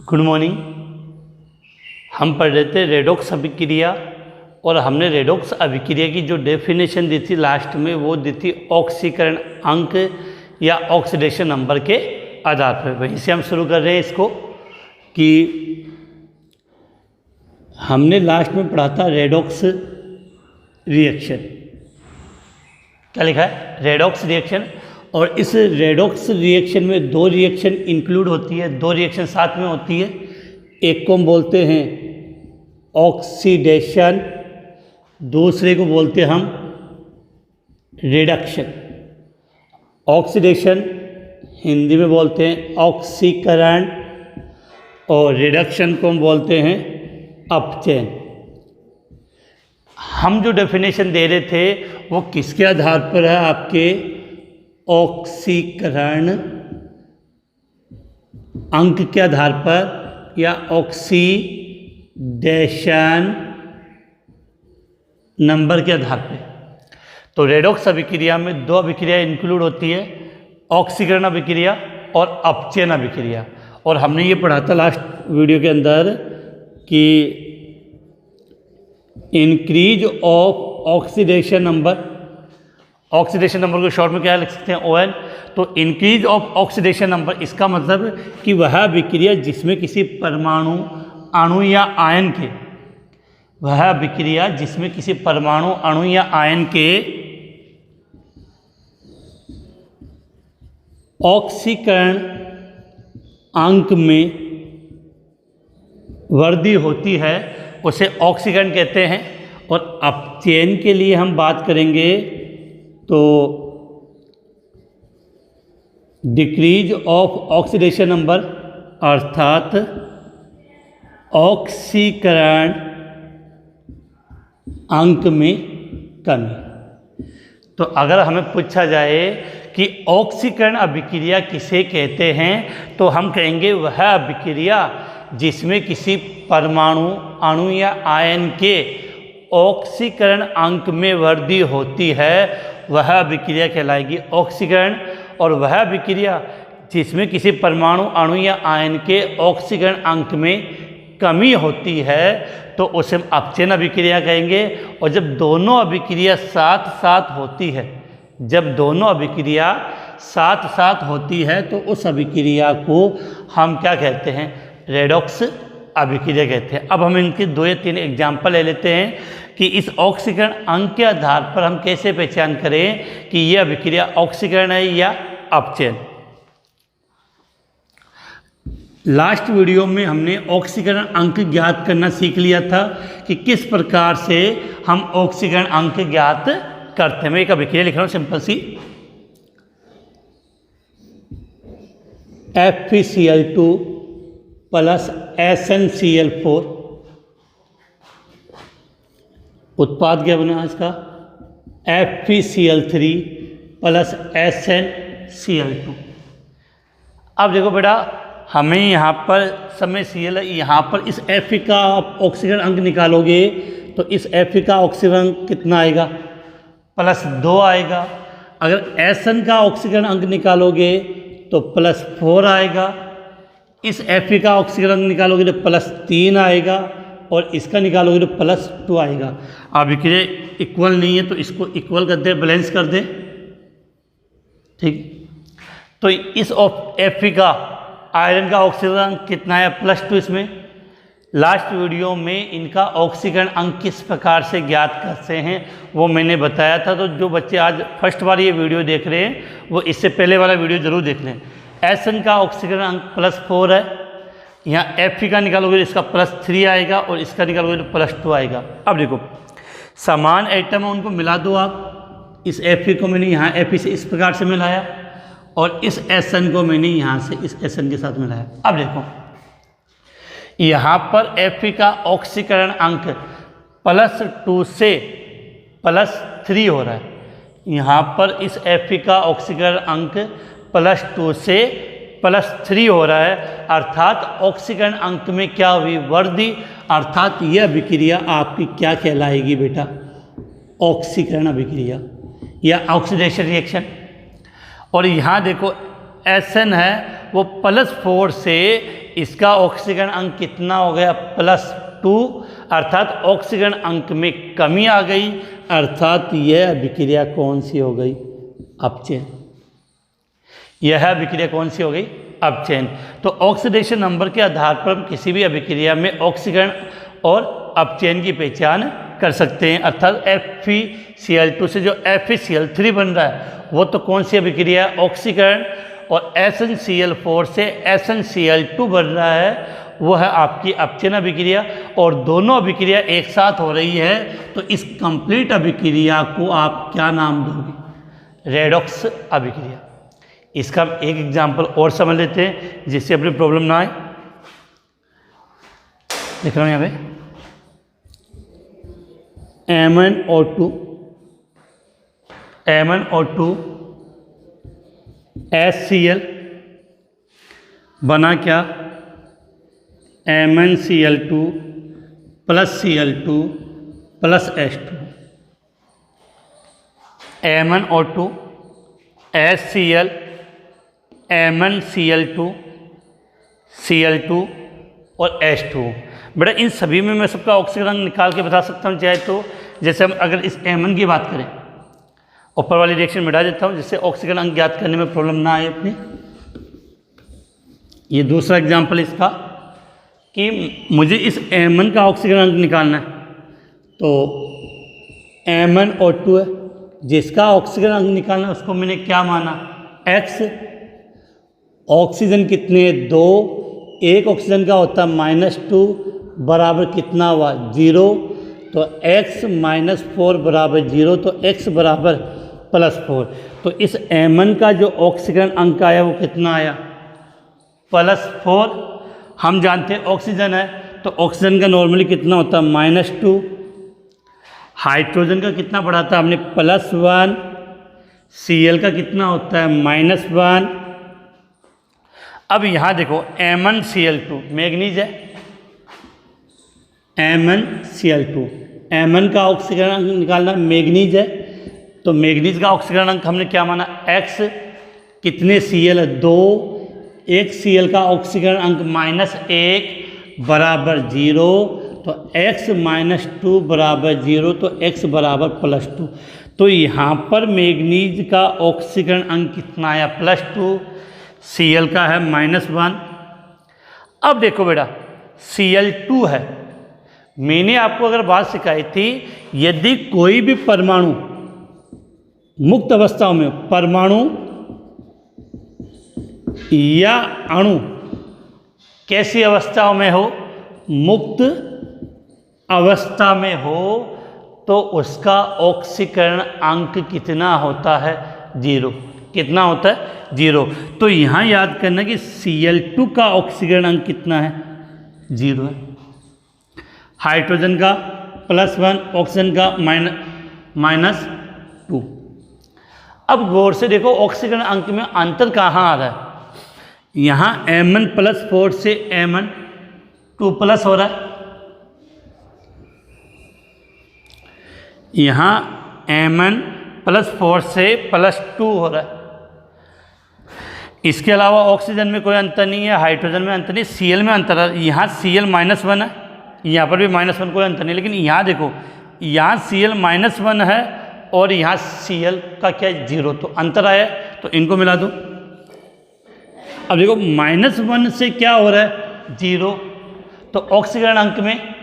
Good morning. हम पढ़ रहे थे रेडॉक्स अभिक्रिया और हमने रेडॉक्स अभिक्रिया की जो डेफिनेशन दी थी लास्ट में वो दी थी ऑक्सीकरण अंक या ऑक्सीडेशन नंबर के आधार पर। वहीं से हम शुरू कर रहे हैं इसको कि हमने लास्ट में पढ़ा था रेडॉक्स रिएक्शन। क्या लिखा है? Redox reaction. और इस रेडॉक्स रिएक्शन में दो रिएक्शन इंक्लूड होती है, दो रिएक्शन साथ में होती है। एक को हम बोलते हैं ऑक्सीडेशन, दूसरे को बोलते हैं हम रिडक्शन। ऑक्सीडेशन हिंदी में बोलते हैं ऑक्सीकरण और रिडक्शन को हम बोलते हैं अपचयन। हम जो डेफिनेशन दे रहे थे वो किसके आधार पर है? आपके ऑक्सीकरण अंक के आधार पर या ऑक्सीडेशन नंबर के आधार पर। तो रेडॉक्स अभिक्रिया में दो अभिक्रिया इंक्लूड होती है, ऑक्सीकरण अभिक्रिया और अपचयन अभिक्रिया। और हमने ये पढ़ा था लास्ट वीडियो के अंदर कि increase of oxidation number, oxidation number को शॉर्ट में क्या लिख सकते हैं? ON। तो इंक्रीज ऑफ ऑक्सीडेशन नंबर इसका मतलब कि वह अभिक्रिया जिसमें किसी परमाणु, अणु या आयन के, वह अभिक्रिया जिसमें किसी परमाणु, अणु या आयन के ऑक्सीकरण अंक में वृद्धि होती है उसे ऑक्सीकरण कहते हैं। और अपचयन के लिए हम बात करेंगे तो डिक्रीज ऑफ ऑक्सीडेशन नंबर अर्थात ऑक्सीकरण अंक में कमी। तो अगर हमें पूछा जाए कि ऑक्सीकरण अभिक्रिया किसे कहते हैं तो हम कहेंगे वह अभिक्रिया जिसमें किसी परमाणु, अणु या आयन के ऑक्सीकरण अंक में वृद्धि होती है वह अभिक्रिया कहलाएगी ऑक्सीकरण। और वह अभिक्रिया जिसमें किसी परमाणु, अणु या आयन के ऑक्सीकरण अंक में कमी होती है तो उसे हम अपचयन अभिक्रिया कहेंगे। और जब दोनों अभिक्रिया साथ साथ होती है, जब दोनों अभिक्रिया साथ साथ होती है तो उस अभिक्रिया को हम क्या कहते हैं? रेडॉक्स अभिक्रिया कहते हैं। अब हम इनके 2 या 3 एग्जाम्पल ले लेते हैं कि इस ऑक्सीकरण अंक के आधार पर हम कैसे पहचान करें कि यह अभिक्रिया ऑक्सीकरण है या अपचयन। लास्ट वीडियो में हमने ऑक्सीकरण अंक ज्ञात करना सीख लिया था कि किस प्रकार से हम ऑक्सीकरण अंक ज्ञात करते हैं। मैं एक अभिक्रिया लिख रहा हूं सिंपल सी, FeCl2 प्लस SnCl4। उत्पाद क्या बना इसका? FeCl3 plus SnCl2। अब देखो बेटा, हमें यहाँ पर समय Cl, यहाँ पर इस Fe का ऑक्सीकरण अंक निकालोगे तो इस Fe का ऑक्सीकरण अंक कितना आएगा? +2 आएगा। अगर Sn का ऑक्सीकरण अंक निकालोगे तो +4 आएगा। इस Fe का ऑक्सीकरण अंक निकालोगे तो +3 आएगा और इसका निकालोगे तो +2 आएगा। अभिक्रिया इक्वल नहीं है तो इसको इक्वल कर दे, बैलेंस कर दे, ठीक। तो इस Fe का, आयरन का ऑक्सीकरण अंक कितना है? +2। इसमें लास्ट वीडियो में इनका ऑक्सीकरण अंक किस प्रकार से ज्ञात करते हैं वो मैंने बताया था। तो जो बच्चे आज फर्स्ट बार ये वीडियो देख रहे हैं वो इससे पहले वाला वीडियो जरूर देख लें। Sn का ऑक्सीकरण अंक +4 है, यहाँ Fe का निकालोगे तो इसका +3 आएगा और इसका निकालोगे तो +2 आएगा। अब देखो, समान एटम है उनको मिला दो आप। इस Fe को मैंने यहाँ Fe से इस प्रकार से मिलाया और इस Sn को मैंने यहाँ से इस Sn के साथ मिलाया। अब देखो, यहाँ पर Fe का ऑक्सीकरण अंक +2 से +3 हो रहा है। यहाँ पर इस Fe का ऑक्सीकरण अंक +2 से +3 हो रहा है, अर्थात ऑक्सीकरण अंक में क्या हुई? वृद्धि। अर्थात यह अभिक्रिया आपकी क्या कहलाएगी बेटा? ऑक्सीकरण अभिक्रिया या ऑक्सीडेशन रिएक्शन। और यहाँ देखो Sn है वो +4 से इसका ऑक्सीकरण अंक कितना हो गया, +2, अर्थात ऑक्सीकरण अंक में कमी आ गई, अर्थात यह अभिक्रिया कौन सी हो गई, अपचयन। यह अभिक्रिया कौन सी हो गई, अपचयन। तो ऑक्सीडेशन नंबर के आधार पर हम किसी भी अभिक्रिया में ऑक्सीकरण और अपचयन की पहचान कर सकते हैं, अर्थात FeCl2 से जो FeCl3 बन रहा है वो तो कौन सी अभिक्रिया है, ऑक्सीकरण, और SnCl4 से SnCl2 बन रहा है वो है आपकी अपचयन अभिक्रिया, और दोनों अभिक्रिया एक साथ हो रही है, तो इस कंप्लीट अभिक्रिया को आप क्या नाम दोगे, रेडॉक्स अभिक्रिया। इसका एक एग्जाम्पल और समझ लेते हैं जिससे अपनी प्रॉब्लम ना आए। देख रहा हूँ यहाँ पे MnO2 HCl बना क्या, MnCl2 + Cl2 + H2। MnO2 HCl MnCl2 Cl2 और H2। बेटा इन सभी में मैं सबका ऑक्सीकरण अंक निकाल के बता सकता हूँ चाहे तो। जैसे हम अगर इस Mn की बात करें, ऊपर वाली रिएक्शन मिटा देता हूँ जिससे ऑक्सीकरण अंक ज्ञात करने में प्रॉब्लम ना आए अपनी। ये दूसरा एग्जाम्पल इसका कि मुझे इस Mn का ऑक्सीकरण अंक निकालना है, तो MnO2 है जिसका ऑक्सीकरण अंक निकालना है, उसको मैंने क्या माना, X। ऑक्सीजन कितने, 2, एक ऑक्सीजन का होता है -2 बराबर कितना हुआ, 0, तो x - 4 बराबर 0, तो x बराबर +4। तो इस Mn का जो ऑक्सीकरण अंक आया वो कितना आया, +4। हम जानते हैं ऑक्सीजन है तो ऑक्सीजन का नॉर्मली कितना होता है, -2। हाइड्रोजन का कितना पढ़ा था हमने, +1। Cl का कितना होता है, -1। अब यहाँ देखो MnCl2 मैग्नीज है, MnCl2, Mn का ऑक्सीकरण अंक निकालना मैग्नीज है, तो मैग्नीज का ऑक्सीकरण अंक हमने क्या माना, X। कितने Cl है, 2, एक Cl का ऑक्सीकरण अंक -1 बराबर 0, तो x - 2 बराबर 0, तो x बराबर +2। तो यहाँ पर मैग्नीज का ऑक्सीकरण अंक कितना आया, +2, Cl का है -1। अब देखो बेटा Cl2 है, मैंने आपको अगर बात सिखाई थी, यदि कोई भी परमाणु मुक्त अवस्थाओं में, परमाणु या अणु कैसी अवस्थाओं में हो, मुक्त अवस्था में हो, तो उसका ऑक्सीकरण अंक कितना होता है, 0। कितना होता है, 0। तो यहाँ याद करना कि Cl2 का ऑक्सीकरण अंक कितना है, 0 है। हाइड्रोजन का +1, ऑक्सीजन का -2। अब गौर से देखो ऑक्सीकरण अंक में अंतर कहाँ आ रहा है, यहाँ Mn +4 से Mn2+ हो रहा है, यहाँ Mn +4 से +2 हो रहा है। इसके अलावा ऑक्सीजन में कोई अंतर नहीं है, हाइड्रोजन में अंतर नहीं, Cl में अंतर है। यहाँ Cl -1 है, यहाँ पर भी -1, कोई अंतर नहीं। लेकिन यहाँ देखो, यहाँ Cl -1 है और यहाँ Cl का क्या है, 0, तो अंतर आया, तो इनको मिला दो। अब देखो -1 से क्या हो रहा है, 0, तो ऑक्सीकरण अंक में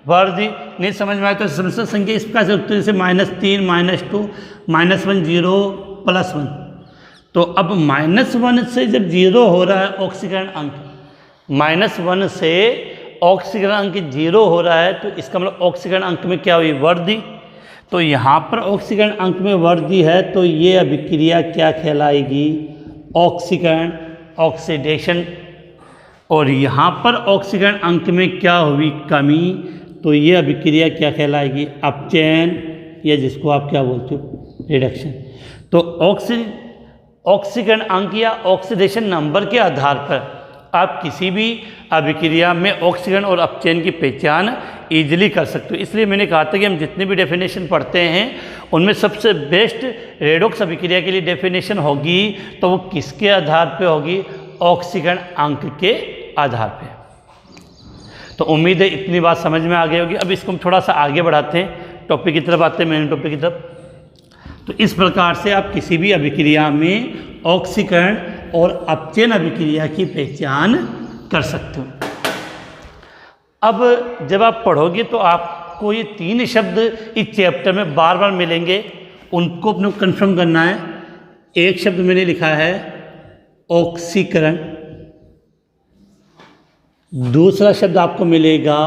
वृद्धि। नहीं समझ में आया तो समस्या संख्या इस प्रकार से होती है, जैसे -3 -2 -1 0 +1। तो अब -1 से जब 0 हो रहा है ऑक्सीकरण अंक, -1 से ऑक्सीकरण अंक 0 हो रहा है, तो इसका मतलब ऑक्सीकरण अंक में क्या हुई, वृद्धि। तो यहाँ पर ऑक्सीकरण अंक में वृद्धि है, तो ये अभिक्रिया क्या कहलाएगी, ऑक्सीकरण, ऑक्सीडेशन। और यहाँ पर ऑक्सीकरण अंक में क्या हुई, कमी, तो ये अभिक्रिया क्या कहलाएगी, अपचयन, या जिसको आप क्या बोलते हो, रिडक्शन। तो ऑक्सीकरण अंक या ऑक्सीडेशन नंबर के आधार पर आप किसी भी अभिक्रिया में ऑक्सीकरण और अपचयन की पहचान ईजिली कर सकते हो। इसलिए मैंने कहा था कि हम जितने भी डेफिनेशन पढ़ते हैं उनमें सबसे बेस्ट रेडॉक्स अभिक्रिया के लिए डेफिनेशन होगी, तो वो किसके आधार पे होगी, ऑक्सीकरण अंक के आधार पे। तो उम्मीद है इतनी बात समझ में आ गई होगी। अब इसको हम थोड़ा सा आगे बढ़ाते हैं, टॉपिक की तरफ आते हैं, मेन टॉपिक की तरफ। तो इस प्रकार से आप किसी भी अभिक्रिया में ऑक्सीकरण और अपचयन अभिक्रिया की पहचान कर सकते हो। अब जब आप पढ़ोगे तो आपको ये 3 शब्द इस चैप्टर में बार बार मिलेंगे, उनको अपने कंफर्म करना है। एक शब्द मैंने लिखा है ऑक्सीकरण, दूसरा शब्द आपको मिलेगा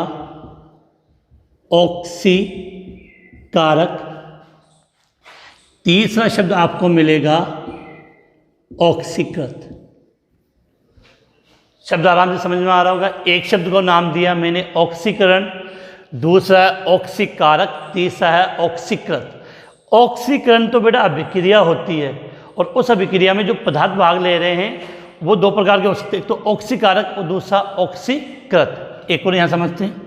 ऑक्सीकारक, तीसरा शब्द आपको मिलेगा ऑक्सीकृत। शब्द आराम से समझ में आ रहा होगा। एक शब्द को नाम दिया मैंने ऑक्सीकरण, दूसरा है ऑक्सीकारक, तीसरा है ऑक्सीकृत। ऑक्सीकरण तो बेटा अभिक्रिया होती है, और उस अभिक्रिया में जो पदार्थ भाग ले रहे हैं वो 2 प्रकार के हो सकते हैं, तो ऑक्सीकारक और दूसरा ऑक्सीकृत। एक और यहाँ समझते हैं,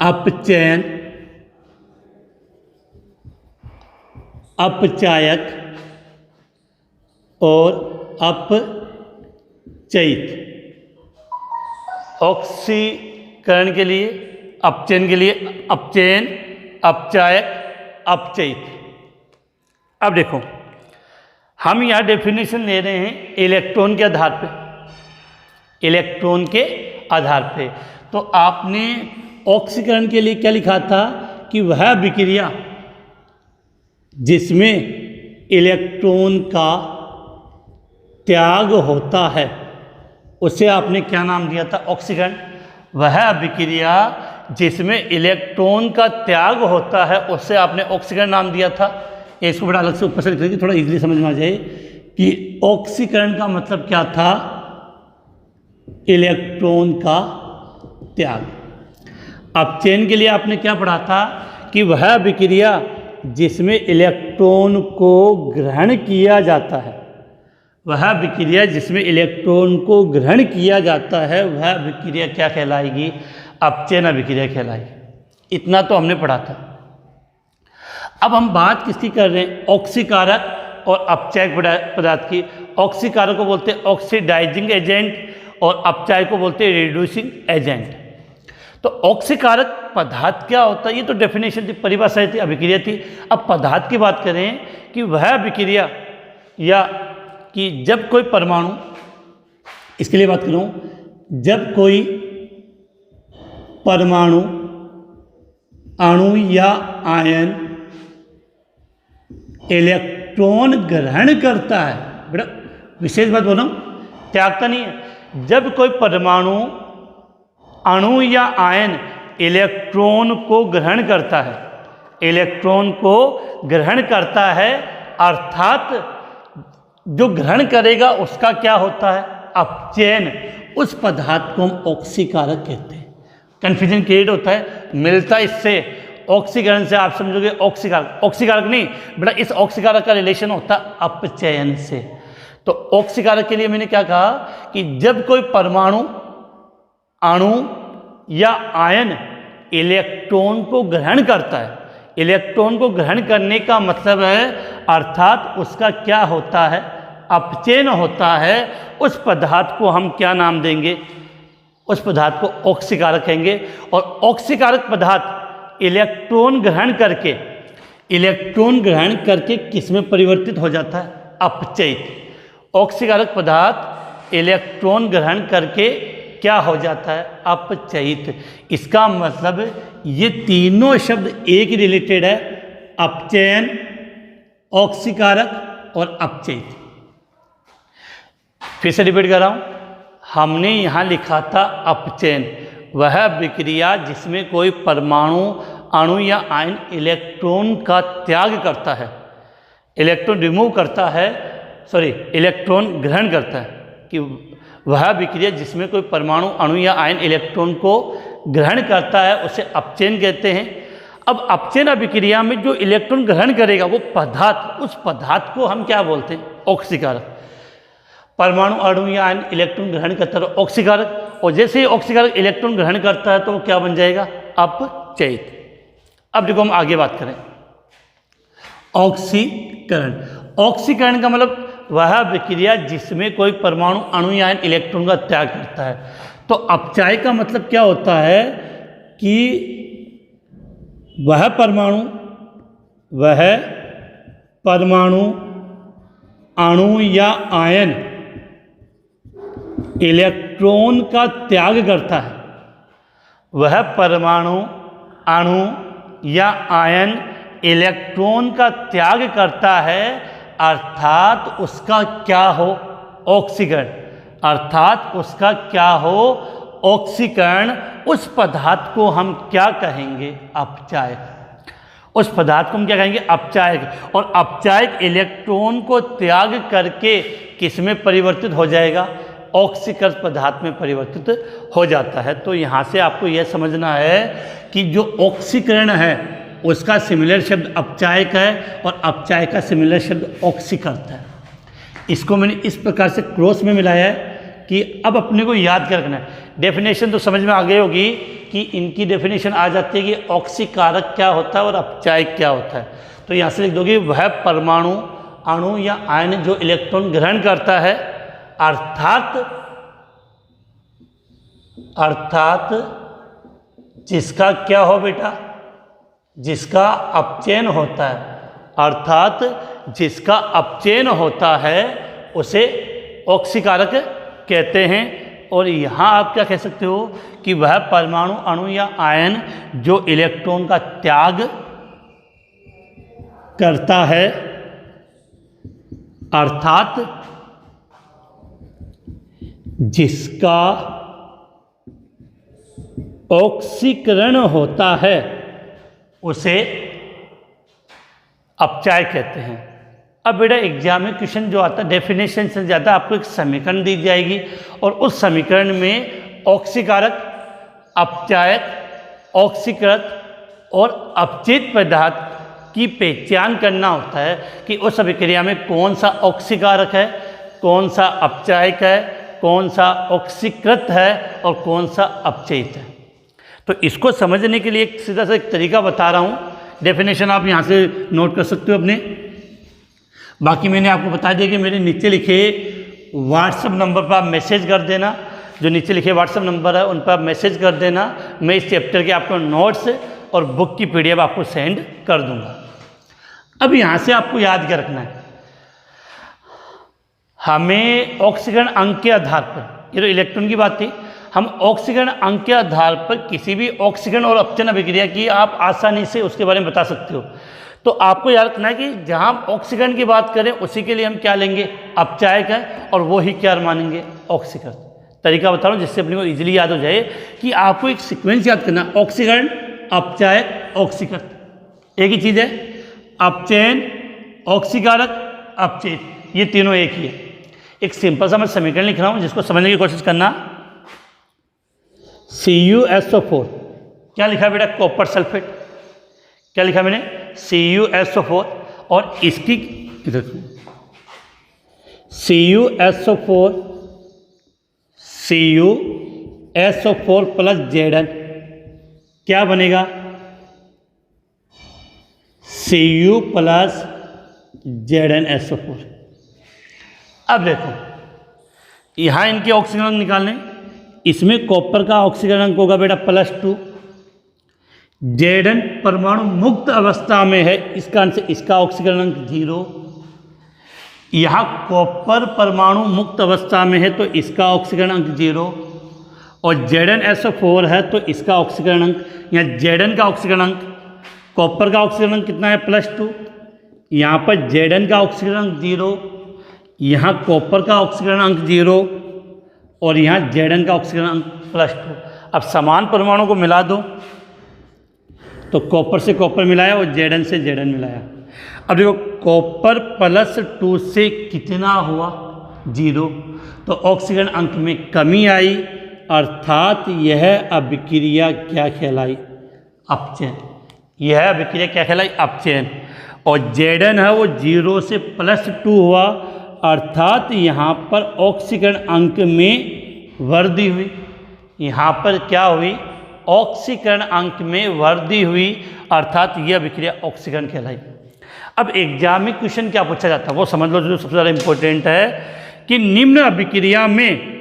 अपचयन, अपचायक और अपचयित। ऑक्सीकरण के लिए, अपचयन के लिए अपचयन, अपचायक, अपचयित। अब देखो हम यहाँ डेफिनेशन ले रहे हैं इलेक्ट्रॉन के आधार पे, इलेक्ट्रॉन के आधार पे। तो आपने ऑक्सीकरण के लिए क्या लिखा था कि वह अभिक्रिया जिसमें इलेक्ट्रॉन का त्याग होता है उसे आपने क्या नाम दिया था? ऑक्सीकरण। वह अभिक्रिया जिसमें इलेक्ट्रॉन का त्याग होता है उससे आपने ऑक्सीकरण नाम दिया था। इसको बड़ा अलग से ऊपर से लिख देंगे, थोड़ा इजीली समझ में आ जाए कि ऑक्सीकरण का मतलब क्या था? इलेक्ट्रॉन का त्याग। अपचयन के लिए आपने क्या पढ़ा था कि वह अभिक्रिया जिसमें इलेक्ट्रॉन को ग्रहण किया जाता है, वह अभिक्रिया जिसमें इलेक्ट्रॉन को ग्रहण किया जाता है वह अभिक्रिया क्या कहलाएगी? अपचयन अभिक्रिया कहलाएगी। इतना तो हमने पढ़ा था। अब हम बात किसकी कर रहे हैं? ऑक्सीकारक और अपचायक पदार्थ की। ऑक्सीकारक को बोलते हैं ऑक्सीडाइजिंग एजेंट और अपचायक को बोलते हैं रिड्यूसिंग एजेंट। तो ऑक्सीकारक पदार्थ क्या होता है? ये तो डेफिनेशन थी, परिभाषा थी, अभिक्रिया थी। अब पदार्थ की बात करें कि वह अभिक्रिया या कि जब कोई परमाणु, इसके लिए बात करूं, जब कोई परमाणु, अणु या आयन इलेक्ट्रॉन ग्रहण करता है, बेटा विशेष बात बोल रहा हूं, त्यागता नहीं है। जब कोई परमाणु, अणु या आयन इलेक्ट्रॉन को ग्रहण करता है, इलेक्ट्रॉन को ग्रहण करता है, अर्थात जो ग्रहण करेगा उसका क्या होता है? अपचयन। उस पदार्थ को हम ऑक्सीकारक कहते हैं। कन्फ्यूजन क्रिएट होता है, मिलता इससे ऑक्सीकरण से, आप समझोगे ऑक्सीकारक, ऑक्सीकारक नहीं बेटा, इस ऑक्सीकारक का रिलेशन होता है अपचयन से। तो ऑक्सीकारक के लिए मैंने क्या कहा कि जब कोई परमाणु, अणु या आयन इलेक्ट्रॉन को ग्रहण करता है, इलेक्ट्रॉन को ग्रहण करने का मतलब है अर्थात उसका क्या होता है? अपचयन होता है। उस पदार्थ को हम क्या नाम देंगे? उस पदार्थ को ऑक्सीकारक कहेंगे। और ऑक्सीकारक पदार्थ इलेक्ट्रॉन ग्रहण करके, इलेक्ट्रॉन ग्रहण करके किस में परिवर्तित हो जाता है? अपचयित। ऑक्सीकारक पदार्थ इलेक्ट्रॉन ग्रहण करके क्या हो जाता है? अपचयित। इसका मतलब ये तीनों शब्द एक ही रिलेटेड है, अपचयन, ऑक्सीकारक और अपचयित। फिर से रिपीट कर रहा हूं, हमने यहां लिखा था अपचयन, वह अभिक्रिया जिसमें कोई परमाणु, अणु या आयन इलेक्ट्रॉन का त्याग करता है, इलेक्ट्रॉन रिमूव करता है, इलेक्ट्रॉन ग्रहण करता है, कि वह अभिक्रिया जिसमें कोई परमाणु, अणु या आयन इलेक्ट्रॉन को ग्रहण करता है उसे अपचयन कहते हैं। अब अपचयन अभिक्रिया में जो इलेक्ट्रॉन ग्रहण करेगा वो पदार्थ, उस पदार्थ को हम क्या बोलते हैं? ऑक्सीकारक। परमाणु, अणु या आयन इलेक्ट्रॉन ग्रहण करता है ऑक्सीकारक, और जैसे ही ऑक्सीकारक इलेक्ट्रॉन ग्रहण करता है तो वो क्या बन जाएगा? अपचयित। अब देखो हम आगे बात करें, ऑक्सीकरण। ऑक्सीकरण का मतलब वह अभिक्रिया जिसमें कोई परमाणु, अणु या आयन इलेक्ट्रॉन का त्याग करता है। तो अपचायक का मतलब क्या होता है कि वह परमाणु अणु या आयन इलेक्ट्रॉन का त्याग करता है। वह परमाणु अणु या आयन इलेक्ट्रॉन का त्याग करता है, अर्थात उसका क्या हो, ऑक्सीकरण। अर्थात उसका क्या हो, ऑक्सीकरण। उस पदार्थ को हम क्या कहेंगे, अपचायक। उस पदार्थ को हम क्या कहेंगे, अपचायक। और अपचायक इलेक्ट्रॉन को त्याग करके किस में परिवर्तित हो जाएगा, ऑक्सीकृत पदार्थ में परिवर्तित हो जाता है। तो यहाँ से आपको यह समझना है कि जो ऑक्सीकरण है उसका सिमिलर शब्द अपचायक है और अपचायक का सिमिलर शब्द ऑक्सीकृत है। इसको मैंने इस प्रकार से क्रॉस में मिलाया है कि अब अपने को याद कर रखना है। डेफिनेशन तो समझ में आ गई होगी कि इनकी डेफिनेशन आ जाती है कि ऑक्सीकारक क्या होता है और अपचायक क्या होता है। तो यहाँ से लिख दोगे वह परमाणु अणु या आयन जो इलेक्ट्रॉन ग्रहण करता है, अर्थात जिसका क्या हो बेटा, जिसका अपचयन होता है। अर्थात जिसका अपचयन होता है उसे ऑक्सीकारक कहते हैं। और यहाँ आप क्या कह सकते हो कि वह परमाणु अणु या आयन जो इलेक्ट्रॉन का त्याग करता है, अर्थात जिसका ऑक्सीकरण होता है उसे अपचायक कहते हैं। अब बेटा एग्जाम में क्वेश्चन जो आता है डेफिनेशन से ज़्यादा आपको एक समीकरण दी जाएगी और उस समीकरण में ऑक्सीकारक, अपचायक, ऑक्सीकृत और अपचयित पदार्थ की पहचान करना होता है कि उस अभिक्रिया में कौन सा ऑक्सीकारक है, कौन सा अपचायक है, कौन सा ऑक्सीकृत है और कौन सा अपचयित है। तो इसको समझने के लिए एक सीधा सा एक तरीका बता रहा हूँ। डेफिनेशन आप यहाँ से नोट कर सकते हो अपने। बाकी मैंने आपको बता दिया कि मेरे नीचे लिखे व्हाट्सएप नंबर पर आप मैसेज कर देना। जो नीचे लिखे व्हाट्सएप नंबर है उन पर आप मैसेज कर देना। मैं इस चैप्टर के आपको नोट्स और बुक की पीडीएफ आपको सेंड कर दूंगा। अब यहाँ से आपको याद क्या रखना है, हमें ऑक्सीकरण अंक के आधार पर, ये तो इलेक्ट्रॉन की बात थी, हम ऑक्सीकरण अंक के आधार पर किसी भी ऑक्सीकरण और अपचयन अभिक्रिया की आप आसानी से उसके बारे में बता सकते हो। तो आपको याद रखना है कि जहाँ हम ऑक्सीकरण की बात करें उसी के लिए हम क्या लेंगे, अपचायक है, और वो ही क्या मानेंगे, ऑक्सीकृत। तरीका बता रहा हूँ जिससे अपने को इजीली याद हो जाए कि आपको एक सीक्वेंस याद करना, ऑक्सीकरण, अपचायक, ऑक्सीकृत, एक ही चीज़ है। अपचयन, ऑक्सीकारक, अपचयित, ये तीनों एक ही है। एक सिंपल सा मैं समीकरण लिख रहा हूँ जिसको समझने की कोशिश करना। CuSO4 क्या लिखा है बेटा, कॉपर सल्फेट। क्या लिखा मैंने, CuSO4, और इसकी CuSO4 प्लस Zn क्या बनेगा, Cu प्लस ZnSO4। अब देखो यहाँ इनके ऑक्सीकरण अंक निकालने, इसमें कॉपर का ऑक्सीकरण अंक होगा बेटा +2। Zn परमाणु मुक्त अवस्था में है, इसका आंसर, इसका ऑक्सीकरण अंक 0। यहाँ कॉपर परमाणु मुक्त अवस्था में है तो इसका ऑक्सीकरण अंक 0, और ZnSO4 है तो इसका ऑक्सीकरण अंक, यहाँ Zn का ऑक्सीकरण अंक, कॉपर का ऑक्सीकरण अंक कितना है, +2। यहाँ पर Zn का ऑक्सीकरण अंक 0, यहाँ कॉपर का ऑक्सीकरण अंक 0, और यहाँ Zn का ऑक्सीकरण अंक +2। अब समान परमाणु को मिला दो, तो कॉपर से कॉपर मिलाया और Zn से Zn मिलाया। अब देखो कॉपर +2 से कितना हुआ, 0, तो ऑक्सीकरण अंक में कमी आई, अर्थात यह अभिक्रिया क्या कहलाई, अपचयन। यह अभिक्रिया क्या कहलाई, अपचयन। और Zn है वो 0 से +2 हुआ, अर्थात यहाँ पर ऑक्सीकरण अंक में वृद्धि हुई। यहाँ पर क्या हुई, ऑक्सीकरण अंक में वृद्धि हुई, अर्थात यह अभिक्रिया ऑक्सीकरण कहलाई। अब एग्जाम में क्वेश्चन क्या पूछा जाता है वो समझ लो, जो सबसे ज़्यादा इंपॉर्टेंट है कि निम्न अभिक्रिया में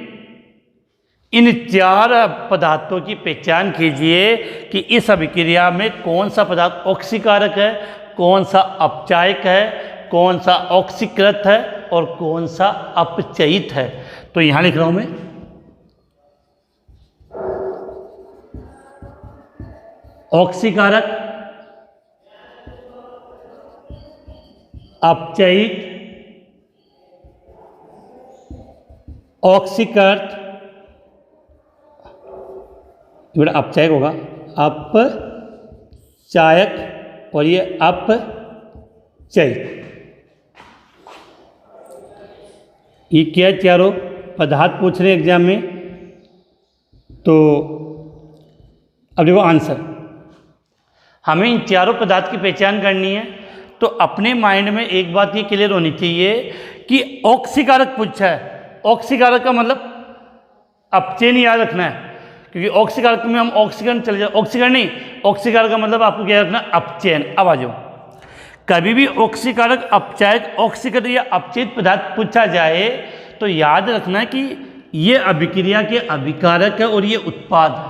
इन चार पदार्थों की पहचान कीजिए कि इस अभिक्रिया में कौन सा पदार्थ ऑक्सीकारक है, कौन सा अपचायक है, कौन सा ऑक्सीकृत है और कौन सा अपचयित है। तो यहाँ लिख रहा हूँ मैं, ऑक्सीकारक, अपचयित, ऑक्सीकृत, बेटा अपचायक होगा, अपचायक और ये अपचयित। ये क्या चारों पदार्थ पूछ रहे हैं एग्जाम में। तो अब देखो आंसर, हमें इन चारों पदार्थ की पहचान करनी है। तो अपने माइंड में एक बात ये क्लियर होनी चाहिए कि ऑक्सीकारक पूछा है, ऑक्सीकारक का मतलब अपचयन याद रखना है, क्योंकि ऑक्सीकारक में हम ऑक्सीकरण चले जाए, ऑक्सीकरण नहीं, ऑक्सीकारक का मतलब आपको क्या रखना, अपचयन। अब आ जाओ, कभी भी ऑक्सीकारक, अपचायक, ऑक्सीकृत या अपचयित पदार्थ पूछा जाए तो याद रखना कि ये अभिक्रिया के अभिकारक है और ये उत्पाद है।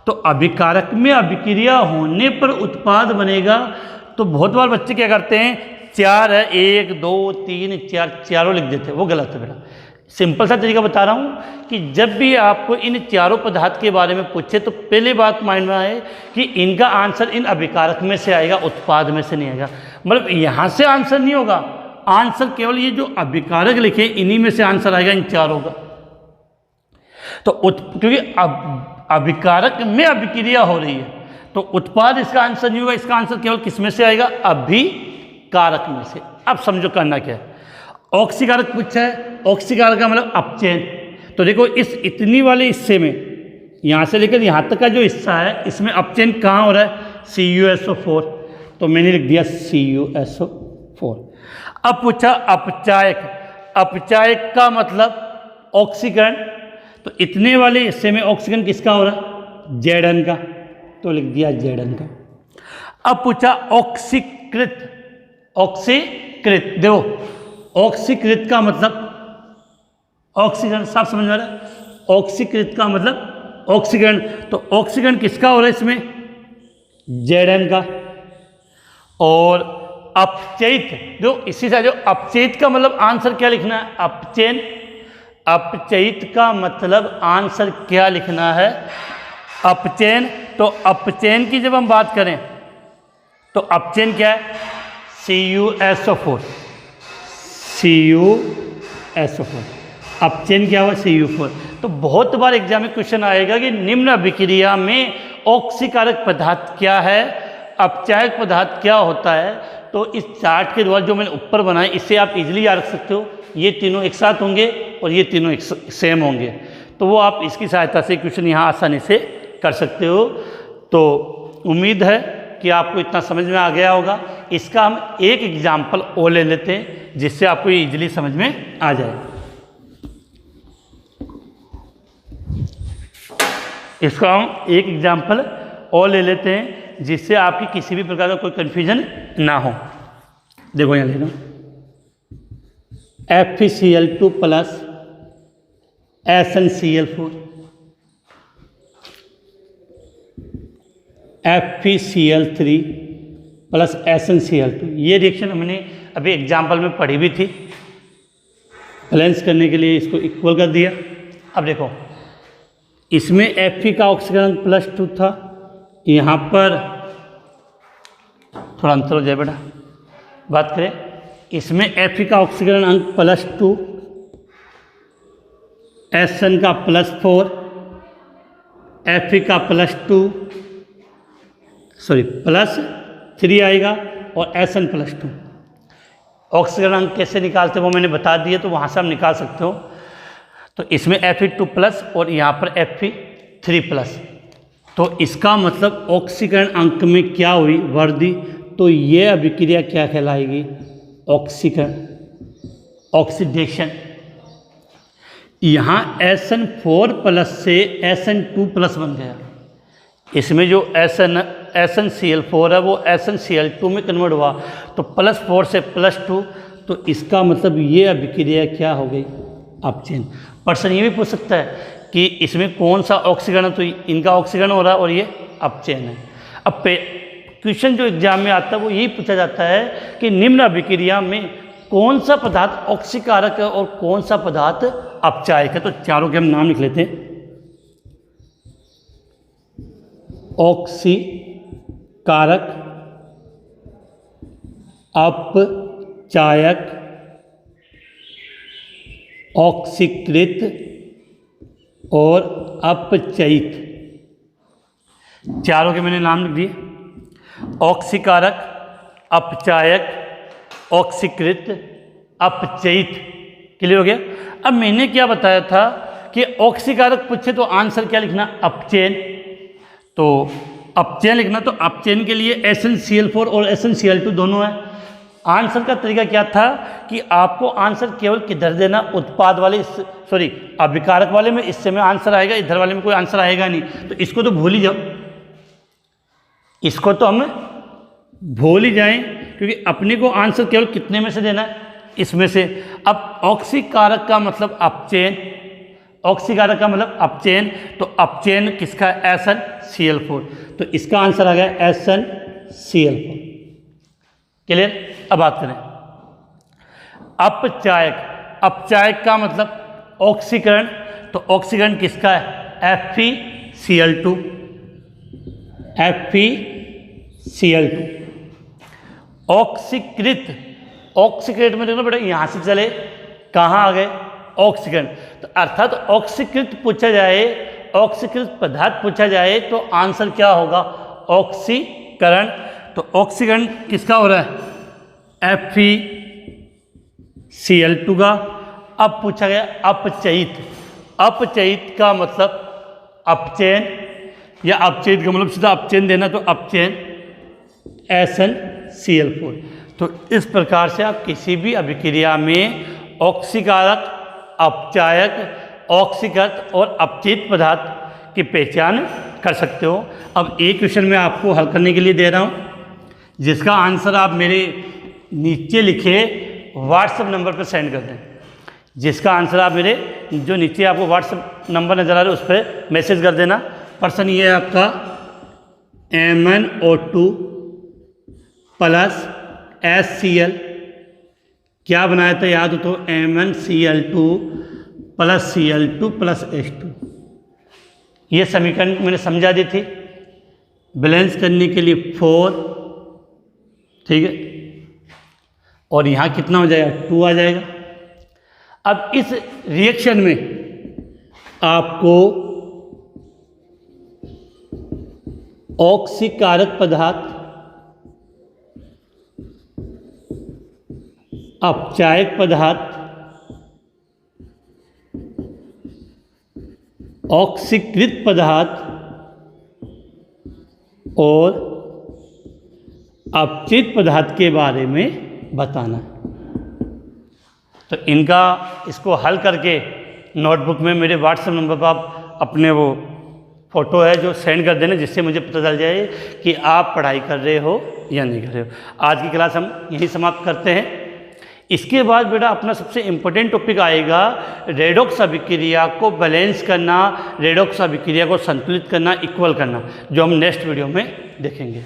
तो अभिकारक में अभिक्रिया होने पर उत्पाद बनेगा। तो बहुत बार बच्चे क्या करते हैं, चार है, 1 2 3 4, चारों लिख देते हैं, वो गलत है बेटा। सिंपल सा तरीका बता रहा हूँ कि जब भी आपको इन चारों पदार्थ के बारे में पूछे तो पहले बात माइंड में आए कि इनका आंसर इन अभिकारक में से आएगा, उत्पाद में से नहीं आएगा। मतलब यहाँ से आंसर नहीं होगा, आंसर केवल ये जो अभिकारक लिखे इन्हीं में से आंसर आएगा, इन चारों का। तो क्योंकि अभिकारक में अभिक्रिया हो रही है तो उत्पाद इसका आंसर नहीं होगा, इसका आंसर केवल किस में से आएगा, अभिकारक में से। अब समझो करना क्या है। ऑक्सीकारक पूछा है, ऑक्सीकारक का मतलब अपचयन। तो देखो इस इतनी वाले हिस्से में, यहाँ से लेकर यहाँ तक का जो हिस्सा है, इसमें अपचयन कहाँ हो रहा है, CuSO4। तो मैंने लिख दिया CuSO4। अब पूछा अपचायक, अपचायक का मतलब ऑक्सीकरण। तो इतने वाले हिस्से में ऑक्सीकरण किसका हो रहा है, Zn का, तो लिख दिया Zn का। अब पूछा ऑक्सीकृत, ऑक्सीकृत, देखो ऑक्सीकृत का मतलब ऑक्सीकरण, साफ समझ में आ रहा है। ऑक्सीकृत का मतलब ऑक्सीकरण, तो ऑक्सीकरण किसका हो रहा है इसमें, Zn का। और अपचयित, जो इसी से जो अपचयित का मतलब आंसर क्या लिखना है, अपचयन। अपचयित का मतलब आंसर क्या लिखना है, अपचयन। तो अपचयन की जब हम बात करें तो अपचयन क्या है, CuSO4, CuSO4। अपचयन क्या हुआ, CuO4। तो बहुत बार एग्जाम में क्वेश्चन आएगा कि निम्न अभिक्रिया में ऑक्सीकारक पदार्थ क्या है, अपचायक पदार्थ क्या होता है। तो इस चार्ट के द्वारा जो मैंने ऊपर बनाए, इससे आप इजीली याद रख सकते हो, ये तीनों एक साथ होंगे और ये तीनों एक सेम होंगे। तो वो आप इसकी सहायता से क्वेश्चन यहाँ आसानी से कर सकते हो। तो उम्मीद है कि आपको इतना समझ में आ गया होगा। इसका हम एक एग्जाम्पल और ले लेते हैं जिससे आपको ये इजीली समझ में आ जाए। इसका हम एक एग्जाम्पल और ले लेते हैं जिससे आपकी किसी भी प्रकार का कोई कन्फ्यूजन ना हो। देखो यहाँ लेना, FeCl2 plus SnCl4, FeCl3 plus SnCl2। ये रिएक्शन हमने अभी एग्जाम्पल में पढ़ी भी थी। बैलेंस करने के लिए इसको इक्वल कर दिया। अब देखो इसमें Fe का ऑक्सीकरण +2 था, यहाँ पर थोड़ा अंतर हो जाए बेटा। बात करें इसमें Fe का ऑक्सीकरण अंक +2, Sn का +4, Fe का +2 +3 आएगा और Sn +2। ऑक्सीकरण अंक कैसे निकालते हैं वो मैंने बता दिया, तो वहाँ से हम निकाल सकते हो। तो इसमें Fe2+ और यहाँ पर Fe3+। तो इसका मतलब ऑक्सीकरण अंक में क्या हुई, वृद्धि। तो ये अभिक्रिया क्या कहलाएगी, ऑक्सीकरण, ऑक्सीडेशन। यहाँ Sn4+ से Sn2+ बन गया। इसमें जो SnCl4 है वो SnCl2 में कन्वर्ट हुआ, तो +4 से +2। तो इसका मतलब ये अभिक्रिया क्या हो गई, अपचयन। पर्सन ये भी पूछ सकता है कि इसमें कौन सा ऑक्सीकरण है, तो इनका ऑक्सीकरण हो रहा है और ये अपचयन है। अब क्वेश्चन जो एग्जाम में आता है वो यही पूछा जाता है कि निम्न अभिक्रिया में कौन सा पदार्थ ऑक्सीकारक है और कौन सा पदार्थ अपचायक है। तो चारों के हम नाम लिख लेते हैं। ऑक्सीकारक, अपचायक, ऑक्सीकृत और अपचयित, चारों के मैंने नाम लिख दिए। ऑक्सीकारक, अपचायक, ऑक्सीकृत, अपचयित। क्लियर हो गया। अब मैंने क्या बताया था कि ऑक्सीकारक पूछे तो आंसर क्या लिखना, अपचयन। तो अपचयन लिखना, तो अपचयन के लिए SnCl4 और SnCl2 दोनों है। आंसर का तरीका क्या था कि आपको आंसर केवल किधर देना, उत्पाद वाले, सॉरी अभिकारक वाले में इससे में आंसर आएगा, इधर वाले में कोई आंसर आएगा नहीं। तो इसको तो भूल ही जाओ, इसको तो हम भूल ही जाएं, क्योंकि अपने को आंसर केवल कितने में से देना है, इसमें से। अब ऑक्सीकारक का मतलब अपचयन, ऑक्सीकारक का मतलब अपचयन, तो अपचयन किसका, SnCl4। तो इसका आंसर आ गया SnCl4। क्लियर। अब बात करें अपचायक। अपचायक का मतलब ऑक्सीकरण, तो ऑक्सीकरण किसका है, FeCl2, FeCl2। ऑक्सीकृत, ऑक्सीकृत में देखना बेटा यहाँ से चले कहाँ आ गए, ऑक्सीकरण। तो अर्थात ऑक्सीकृत पूछा जाए, ऑक्सीकृत पदार्थ पूछा जाए तो आंसर क्या होगा, ऑक्सीकरण। तो ऑक्सीकरण किसका हो रहा है, FeCl2 का। अब पूछा गया अपचयित। अपचयित का मतलब अपचयन, या अपचयित का मतलब सीधा अपचयन देना, तो अपचयन SnCl4। तो इस प्रकार से आप किसी भी अभिक्रिया में ऑक्सीकारक, अपचायक, ऑक्सीकृत और अपचयित पदार्थ की पहचान कर सकते हो। अब एक क्वेश्चन मैं आपको हल करने के लिए दे रहा हूँ, जिसका आंसर आप मेरे नीचे लिखे व्हाट्सएप नंबर पर सेंड कर दें। जिसका आंसर आप मेरे जो नीचे आपको व्हाट्सएप नंबर नज़र आ रहा है उस पर मैसेज कर देना। पर्सन ये है आपका MnO2 प्लस HCl, क्या बनाया था याद हो तो, MnCl2 plus Cl2 plus H2। ये समीकरण मैंने समझा दी थी। बैलेंस करने के लिए 4, ठीक है, और यहाँ कितना हो जाएगा, 2 आ जाएगा। अब इस रिएक्शन में आपको ऑक्सीकारक पदार्थ, अपचायक पदार्थ, ऑक्सीकृत पदार्थ और अपचयित पदार्थ के बारे में बताना। तो इनका इसको हल करके नोटबुक में मेरे व्हाट्सएप नंबर पर आप अपने वो फ़ोटो है जो सेंड कर देना, जिससे मुझे पता चल जाए कि आप पढ़ाई कर रहे हो या नहीं कर रहे हो। आज की क्लास हम यहीं समाप्त करते हैं। इसके बाद बेटा अपना सबसे इम्पोर्टेंट टॉपिक आएगा रेडॉक्स अभिक्रिया को बैलेंस करना, रेडॉक्स अभिक्रिया को संतुलित करना, इक्वल करना, जो हम नेक्स्ट वीडियो में देखेंगे।